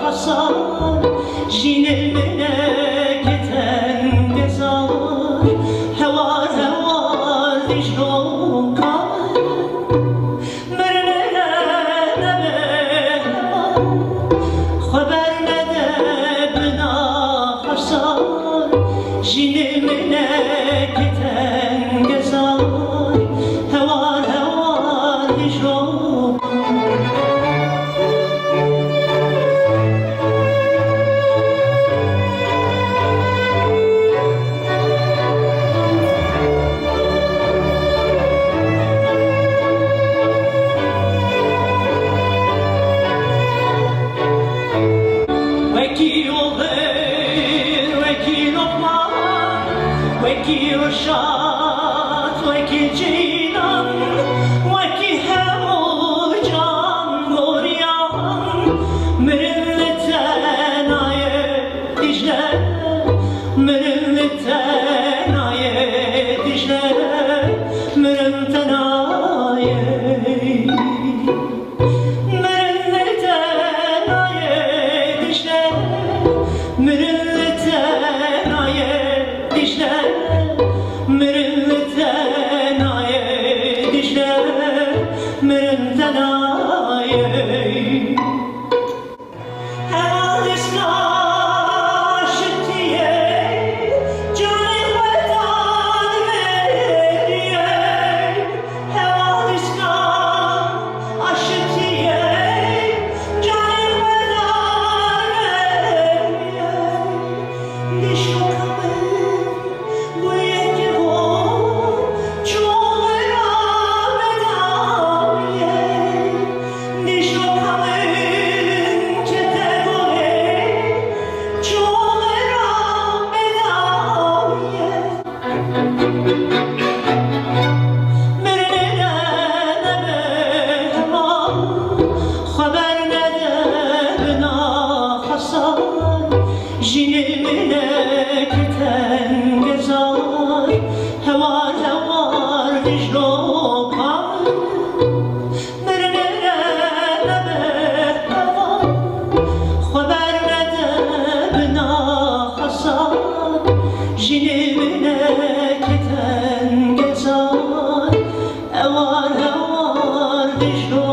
حصار جين الملكتن قصار هوار هوار دجلو كار مرنا نبه خبر ندبنا حصار جين الملكتن قصار هوار هوار دجلو وكي رشاد وكي جينان وكي همو جان غوريان مرلتن آيه دجله مرلتن آيه دجله مرلتن آيه مرلتن آيه دجله مرلتن آيه دجله مرلتن آيه دجله مرلتن آيه هوالسنا شتیه جای خودان وریه هوالسنا شتیه جای خودان وریه نشو جين الملكتن قصار هوار هوار دجلو كار مرنا نبه هوار خبر ندبنا خسار جين الملكتن قصار هوار هوار دجلو